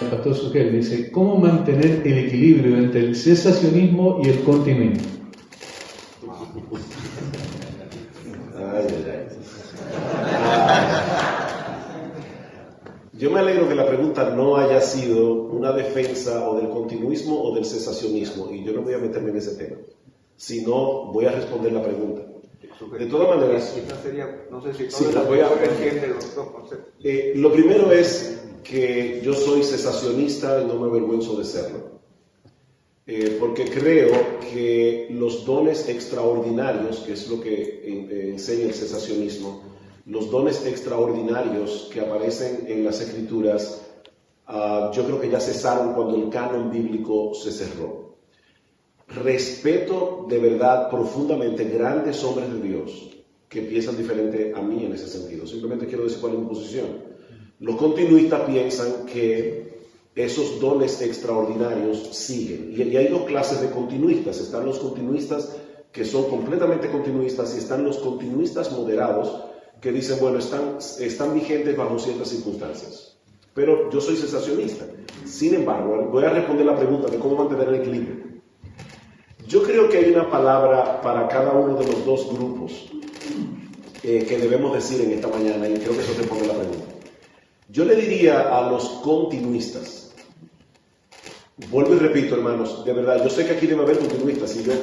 el pastor Sugel, dice, ¿cómo mantener el equilibrio entre el cesacionismo y el continuismo? Yo me alegro que la pregunta no haya sido una defensa o del continuismo o del cesacionismo, y yo no voy a meterme en ese tema, sino voy a responder la pregunta. De todas maneras, no sé si sí, lo primero es que yo soy cesacionista y no me avergüenzo de serlo, porque creo que los dones extraordinarios, que es lo que enseña el cesacionismo, los dones extraordinarios que aparecen en las Escrituras, yo creo que ya cesaron cuando el canon bíblico se cerró. Respeto de verdad profundamente grandes hombres de Dios que piensan diferente a mí en ese sentido. Simplemente quiero decir cuál es mi posición. Los continuistas piensan que esos dones extraordinarios siguen. Y hay dos clases de continuistas. Están los continuistas que son completamente continuistas y están los continuistas moderados que dicen, bueno, están vigentes bajo ciertas circunstancias. Pero yo soy cesacionista. Sin embargo, voy a responder la pregunta de cómo mantener el equilibrio. Yo creo que hay una palabra para cada uno de los dos grupos que debemos decir en esta mañana, y creo que eso responde la pregunta. Yo le diría a los continuistas, vuelvo y repito, hermanos, de verdad, yo sé que aquí debe haber continuistas, y yo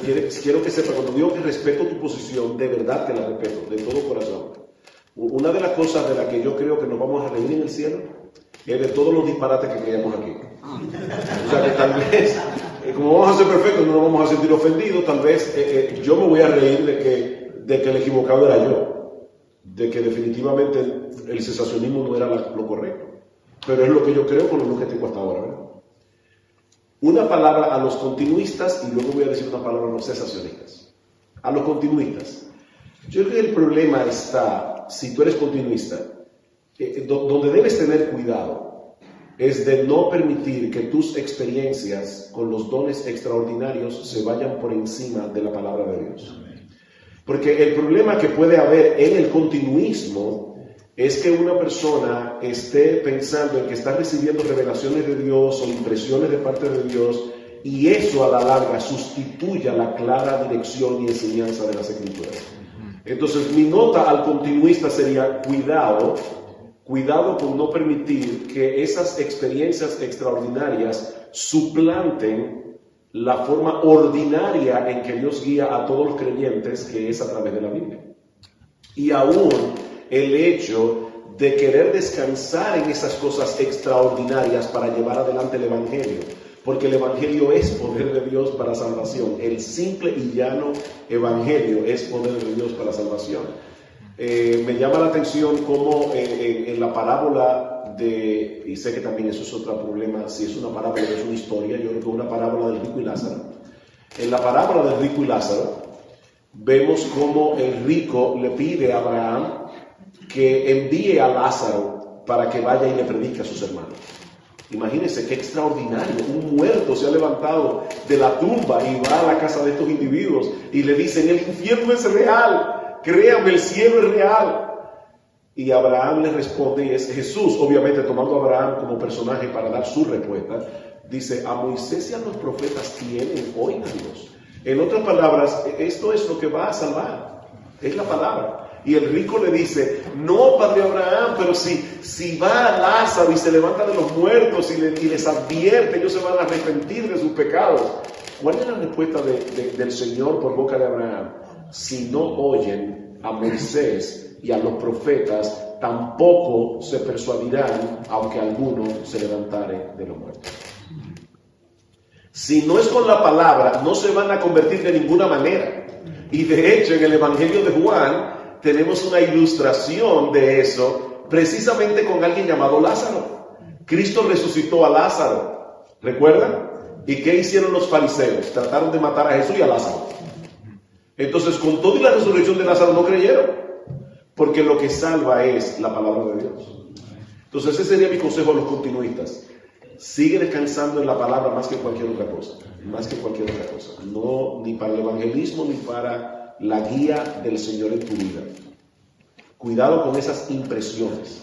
quiero que sepa, cuando digo que respeto tu posición, de verdad que la respeto, de todo corazón. Una de las cosas de las que yo creo que nos vamos a reír en el cielo es de todos los disparates que creamos aquí. O sea que tal vez, como vamos a ser perfectos, no nos vamos a sentir ofendidos, tal vez yo me voy a reír de que el equivocado era yo, de que definitivamente el cesacionismo no era lo correcto. Pero es lo que yo creo con lo que tengo hasta ahora, ¿verdad? Una palabra a los continuistas y luego voy a decir una palabra a los cesacionistas. A los continuistas. Yo creo que el problema está, si tú eres continuista, donde debes tener cuidado es de no permitir que tus experiencias con los dones extraordinarios se vayan por encima de la palabra de Dios. Porque el problema que puede haber en el continuismo es que una persona esté pensando en que está recibiendo revelaciones de Dios o impresiones de parte de Dios, y eso a la larga sustituya la clara dirección y enseñanza de las Escrituras. Entonces mi nota al continuista sería cuidado con no permitir que esas experiencias extraordinarias suplanten la forma ordinaria en que Dios guía a todos los creyentes, que es a través de la Biblia. Y aún el hecho de querer descansar en esas cosas extraordinarias para llevar adelante el Evangelio, porque el Evangelio es poder de Dios para salvación. El simple y llano Evangelio es poder de Dios para salvación. Me llama la atención cómo en la parábola de, y sé que también eso es otro problema, si es una parábola o es una historia, yo creo que es una parábola del rico y Lázaro. En la parábola del rico y Lázaro, vemos cómo el rico le pide a Abraham que envíe a Lázaro para que vaya y le predique a sus hermanos. Imagínense qué extraordinario, un muerto se ha levantado de la tumba y va a la casa de estos individuos y le dicen, el infierno es real, créame, el cielo es real. Y Abraham le responde, y es Jesús, obviamente tomando a Abraham como personaje para dar su respuesta, dice, a Moisés y a los profetas tienen, oigan Dios. En otras palabras, esto es lo que va a salvar, es la palabra. Y el rico le dice, no, padre Abraham, pero si va a Lázaro y se levanta de los muertos y les advierte, ellos se van a arrepentir de sus pecados. ¿Cuál es la respuesta del Señor por boca de Abraham? Si no oyen a Moisés y a los profetas, tampoco se persuadirán, aunque alguno se levantare de los muertos. Si no es con la palabra, no se van a convertir de ninguna manera. Y de hecho, en el Evangelio de Juan, tenemos una ilustración de eso, precisamente con alguien llamado Lázaro. Cristo resucitó a Lázaro, ¿recuerdan? ¿Y qué hicieron los fariseos? Trataron de matar a Jesús y a Lázaro. Entonces, con todo y la resurrección de Lázaro no creyeron, porque lo que salva es la palabra de Dios. Entonces, ese sería mi consejo a los continuistas. Sigue descansando en la palabra más que cualquier otra cosa, más que cualquier otra cosa. No, ni para el evangelismo, ni para la guía del Señor en tu vida. Cuidado con esas impresiones.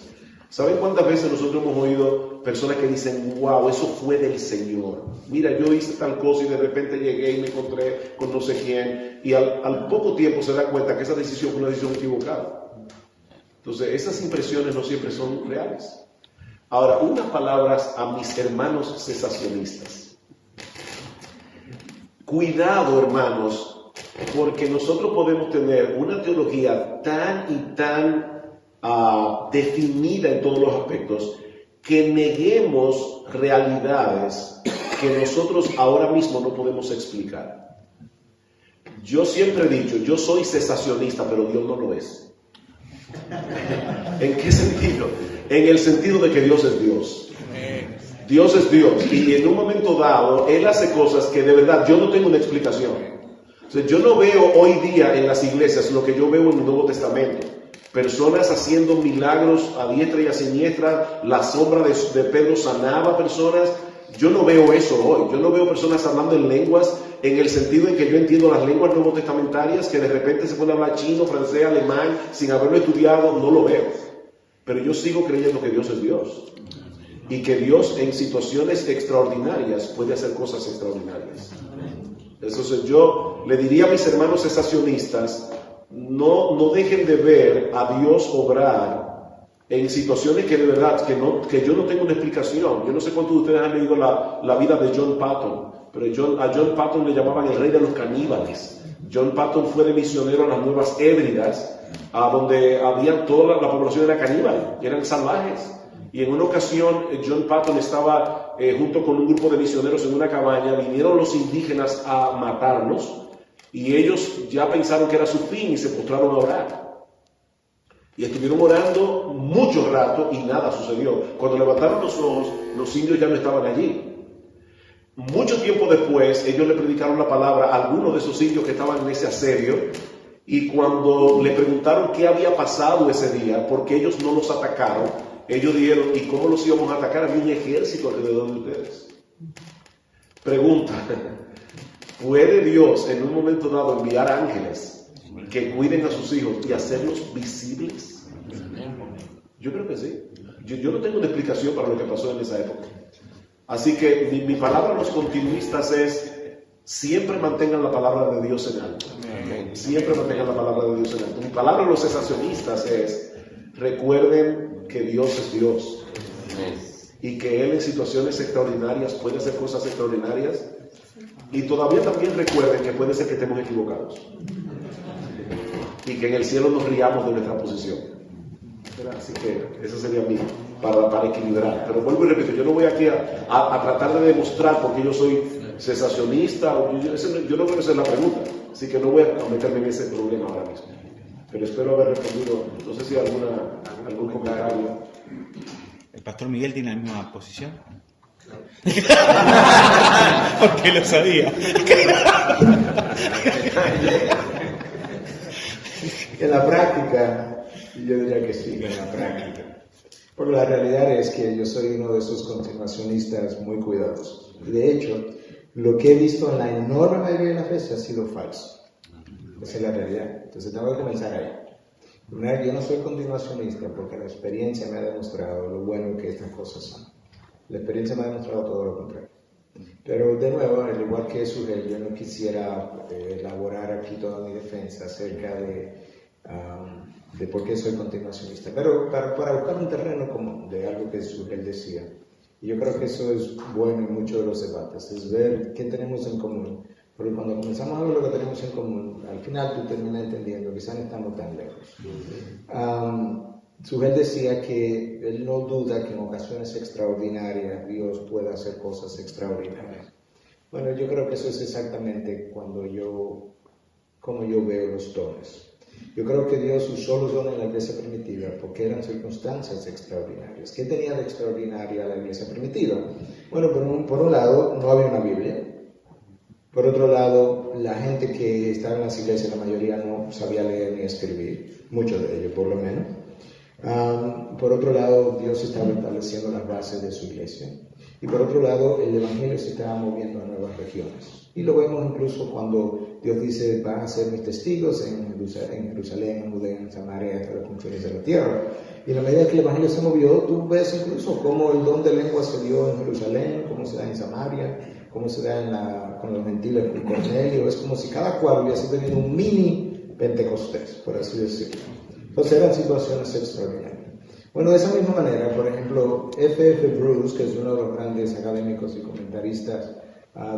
¿Saben cuántas veces nosotros hemos oído personas que dicen, wow, eso fue del Señor? Mira, yo hice tal cosa y de repente llegué y me encontré con no sé quién. Y al poco tiempo se da cuenta que esa decisión fue una decisión equivocada. Entonces, esas impresiones no siempre son reales. Ahora, unas palabras a mis hermanos cesacionistas. Cuidado, hermanos, porque nosotros podemos tener una teología tan y tan definida en todos los aspectos, que neguemos realidades que nosotros ahora mismo no podemos explicar. Yo siempre he dicho, yo soy cesacionista, pero Dios no lo es. ¿En qué sentido? En el sentido de que Dios es Dios. Dios es Dios, y en un momento dado, Él hace cosas que de verdad yo no tengo una explicación. O sea, yo no veo hoy día en las iglesias lo que yo veo en el Nuevo Testamento. Personas haciendo milagros a diestra y a siniestra, la sombra de Pedro sanaba personas. Yo no veo eso hoy. Yo no veo personas hablando en lenguas en el sentido en que yo entiendo las lenguas nuevotestamentarias, que de repente se pone a hablar chino, francés, alemán, sin haberlo estudiado. No lo veo. Pero yo sigo creyendo que Dios es Dios. Y que Dios en situaciones extraordinarias puede hacer cosas extraordinarias. Entonces yo le diría a mis hermanos cesacionistas, no dejen de ver a Dios obrar en situaciones que de verdad, que yo no tengo una explicación. Yo no sé cuántos de ustedes han leído la vida de John Patton, pero a John Patton le llamaban el rey de los caníbales. John Patton fue de misionero a las Nuevas Hébridas, donde toda la población era caníbal, eran salvajes. Y en una ocasión John Patton estaba junto con un grupo de misioneros en una cabaña, vinieron los indígenas a matarlos, y ellos ya pensaron que era su fin y se postraron a orar. Y estuvieron orando mucho rato y nada sucedió. Cuando levantaron los ojos, los indios ya no estaban allí. Mucho tiempo después, ellos le predicaron la palabra a algunos de esos indios que estaban en ese asedio, y cuando le preguntaron qué había pasado ese día, porque ellos no los atacaron, ellos dijeron, ¿y cómo los íbamos a atacar? Había un ejército alrededor de ustedes. Pregunta, ¿puede Dios en un momento dado enviar ángeles que cuiden a sus hijos y hacerlos visibles? Yo creo que sí. Yo no tengo una explicación para lo que pasó en esa época. Así que mi palabra a los continuistas es, siempre mantengan la palabra de Dios en alto. Siempre mantengan la palabra de Dios en alto. Mi palabra a los cesacionistas es, recuerden que Dios es Dios. Y que Él en situaciones extraordinarias puede hacer cosas extraordinarias. Y todavía también recuerden que puede ser que estemos equivocados. Y que en el cielo nos riamos de nuestra posición. Así que eso sería mío, para equilibrar. Pero vuelvo y repito, yo no voy aquí a tratar de demostrar porque yo soy cesacionista. Yo no creo que esa es la pregunta. Así que no voy a meterme en ese problema ahora mismo. Pero espero haber respondido. No sé si hay algún comentario. ¿El pastor Miguel tiene la misma posición? Porque lo sabía. En la práctica, yo diría que sí, en la práctica. Porque la realidad es que yo soy uno de esos continuacionistas muy cuidadosos. De hecho, lo que he visto en la enorme mayoría de las veces ha sido falso. Esa es la realidad. Entonces tengo que comenzar ahí. Primero, yo no soy continuacionista porque la experiencia me ha demostrado lo bueno que estas cosas son. La experiencia me ha demostrado todo lo contrario. Pero de nuevo, al igual que Sugel, yo no quisiera elaborar aquí toda mi defensa acerca de por qué soy continuacionista. Pero para buscar un terreno común de algo que Sugel decía, y yo creo que eso es bueno en muchos de los debates, es ver qué tenemos en común. Porque cuando comenzamos a ver lo que tenemos en común, al final tú terminas entendiendo que quizás no estamos tan lejos. Sugel decía que él no duda que en ocasiones extraordinarias Dios pueda hacer cosas extraordinarias. Bueno, yo creo que eso es exactamente como yo veo los dones. Yo creo que Dios usó los dones en la iglesia primitiva porque eran circunstancias extraordinarias. ¿Qué tenía de extraordinaria la iglesia primitiva? Bueno, por un lado, no había una Biblia. Por otro lado, la gente que estaba en las iglesias, la mayoría no sabía leer ni escribir, muchos de ellos por lo menos. Por otro lado, Dios estaba estableciendo las bases de su iglesia. Y por otro lado, el evangelio se estaba moviendo a nuevas regiones. Y lo vemos incluso cuando Dios dice, van a ser mis testigos en Jerusalén, en Judea, en Samaria, hasta los confines de la tierra. Y en la medida que el Evangelio se movió, tú ves incluso cómo el don de lengua se dio en Jerusalén, cómo se da en Samaria, cómo se da con los gentiles con Cornelio. Es como si cada cual hubiese tenido un mini Pentecostés, por así decirlo. Entonces eran situaciones extraordinarias. Bueno, de esa misma manera, por ejemplo, F.F. Bruce, que es uno de los grandes académicos y comentaristas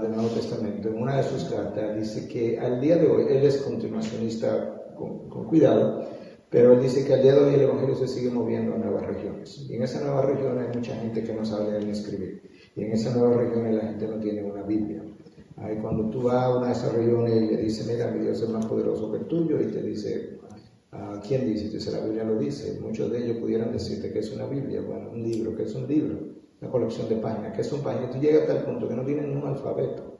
del Nuevo Testamento, en una de sus cartas dice que al día de hoy, él es continuacionista con cuidado, pero él dice que al día de hoy el Evangelio se sigue moviendo a nuevas regiones. Y en esas nuevas regiones hay mucha gente que no sabe leer ni escribir. Y en esas nuevas regiones la gente no tiene una Biblia. Ahí cuando tú vas a una de esas regiones y le dices, mira, mi Dios es más poderoso que el tuyo, y te dice, ¿quién dice? Dice, la Biblia lo dice. Muchos de ellos pudieran decirte que es una Biblia. Bueno, un libro, ¿qué es un libro? Una colección de páginas, ¿qué es un página? Tú llegas hasta el punto que no tienen un alfabeto.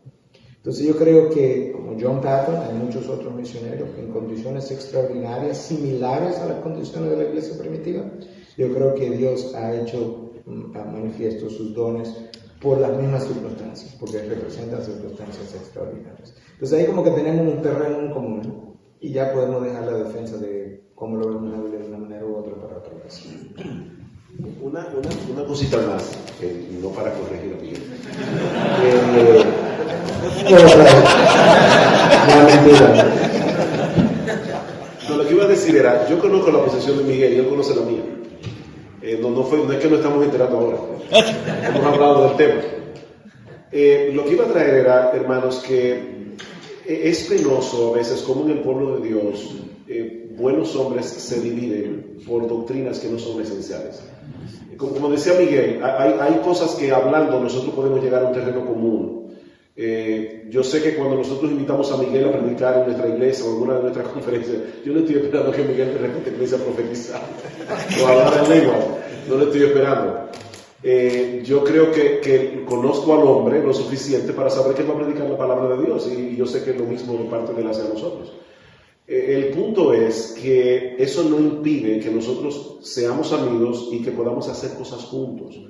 Entonces yo creo que, como John Patton, hay muchos otros misioneros que en condiciones extraordinarias, similares a las condiciones de la iglesia primitiva, yo creo que Dios ha hecho manifiesto sus dones por las mismas circunstancias, porque representan circunstancias extraordinarias. Entonces ahí como que tenemos un terreno en común y ya podemos dejar la defensa de cómo lo vemos en la Biblia de una manera u otra para otra ocasión. Una cosita más, no para corregir a Miguel. No, lo que iba a decir era, yo conozco la posición de Miguel y él conoce la mía. No es que nos estamos enterando ahora. Hemos hablado del tema. Lo que iba a traer era, hermanos, que es penoso a veces como en el pueblo de Dios buenos hombres se dividen por doctrinas que no son esenciales. Como decía Miguel, hay cosas que hablando nosotros podemos llegar a un terreno común. Yo sé que cuando nosotros invitamos a Miguel a predicar en nuestra iglesia o en alguna de nuestras conferencias, yo no estoy esperando que Miguel de repente comience a profetizar o a hablar en lengua, no lo estoy esperando. Yo creo que conozco al hombre lo suficiente para saber que él va a predicar la palabra de Dios, y yo sé que es lo mismo de parte de él hacia nosotros. El punto es que eso no impide que nosotros seamos amigos y que podamos hacer cosas juntos.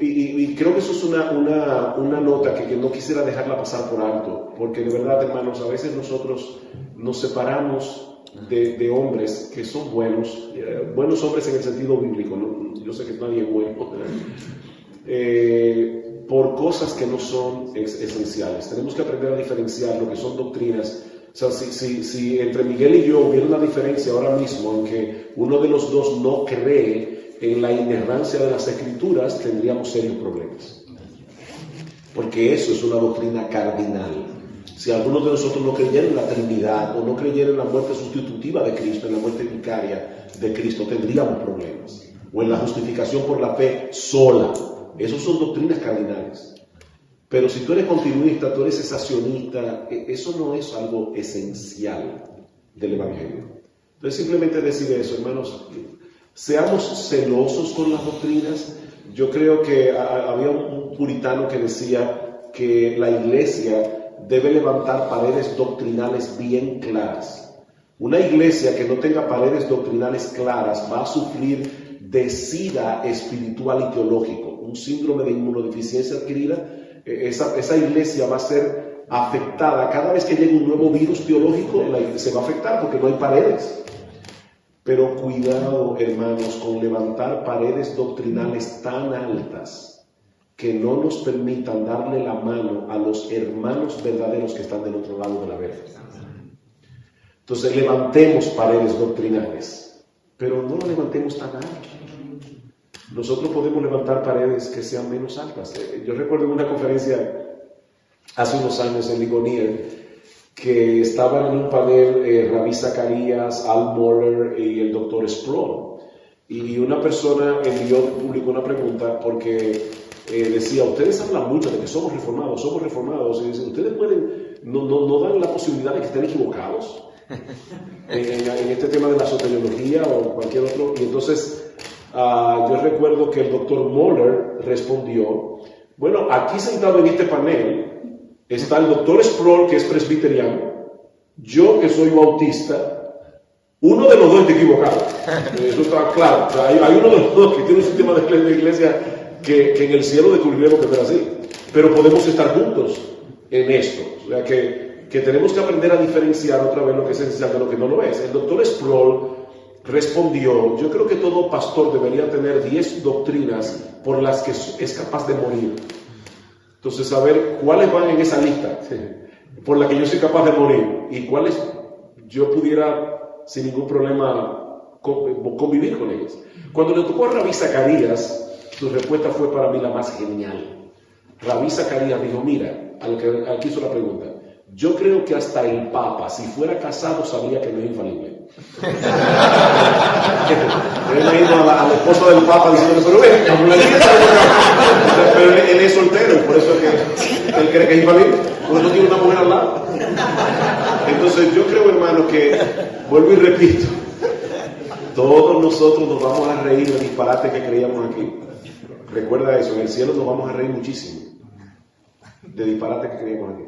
Y creo que eso es una nota que no quisiera dejarla pasar por alto, porque de verdad, hermanos, a veces nosotros nos separamos de hombres que son buenos hombres en el sentido bíblico, ¿no? Yo sé que nadie es bueno, por cosas que no son esenciales. Tenemos que aprender a diferenciar lo que son doctrinas. O sea, si entre Miguel y yo hubiera una diferencia ahora mismo en que uno de los dos no cree en la inerrancia de las Escrituras, tendríamos serios problemas. Porque eso es una doctrina cardinal. Si alguno de nosotros no creyera en la Trinidad o no creyera en la muerte sustitutiva de Cristo, en la muerte vicaria de Cristo, tendríamos problemas. O en la justificación por la fe sola. Esas son doctrinas cardinales. Pero si tú eres continuista, tú eres cesacionista, eso no es algo esencial del Evangelio. Entonces simplemente decir eso, hermanos, seamos celosos con las doctrinas. Yo creo que había un puritano que decía que la iglesia debe levantar paredes doctrinales bien claras. Una iglesia que no tenga paredes doctrinales claras va a sufrir de sida espiritual y teológico, un síndrome de inmunodeficiencia adquirida. Esa iglesia va a ser afectada. Cada vez que llegue un nuevo virus teológico, se va a afectar porque no hay paredes. Pero cuidado, hermanos, con levantar paredes doctrinales tan altas que no nos permitan darle la mano a los hermanos verdaderos que están del otro lado de la verja. Entonces levantemos paredes doctrinales, pero no lo levantemos tan alto. Nosotros podemos levantar paredes que sean menos altas. Yo recuerdo en una conferencia hace unos años en Ligonier que estaban en un panel Rabí Zacarías, Al Mohler y el Dr. Sproul. Y una persona publicó una pregunta porque decía, ustedes hablan mucho de que somos reformados, y dicen, ustedes no dan la posibilidad de que estén equivocados en este tema de la soteriología o cualquier otro. Y entonces yo recuerdo que el Dr. Mohler respondió, bueno, aquí sentado en este panel está el Dr. Sproul, que es presbiteriano, yo que soy bautista, uno de los dos está equivocado. Eso está claro. O sea, hay uno de los dos que tiene un sistema de iglesia que en el cielo descubriremos que no es así. Pero podemos estar juntos en esto. O sea, que tenemos que aprender a diferenciar otra vez lo que es esencial de lo que no lo es. El Dr. Sproul respondió, yo creo que todo pastor debería tener 10 doctrinas por las que es capaz de morir. Entonces, saber cuáles van en esa lista por la que yo soy capaz de morir y cuáles yo pudiera sin ningún problema convivir con ellas. Cuando le tocó a Rabí Zacarías, su respuesta fue para mí la más genial. Rabí Zacarías dijo, mira, al que hizo la pregunta, yo creo que hasta el Papa, si fuera casado, sabría que no es infalible. Yo imagino al esposo del Papa diciendo, pero él es soltero, por eso es que él cree que es infalible, porque no tiene una mujer al lado. Entonces yo creo, hermano, que, vuelvo y repito, todos nosotros nos vamos a reír del disparate que creíamos aquí. Recuerda eso, en el cielo nos vamos a reír muchísimo de disparate que creíamos aquí.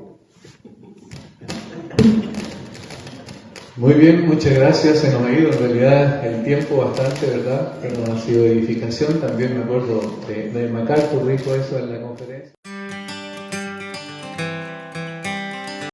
Muy bien, muchas gracias. Se nos ha ido en realidad el tiempo bastante, ¿verdad? Que nos ha sido de edificación. También me acuerdo de MacArthur, dijo eso en la conferencia.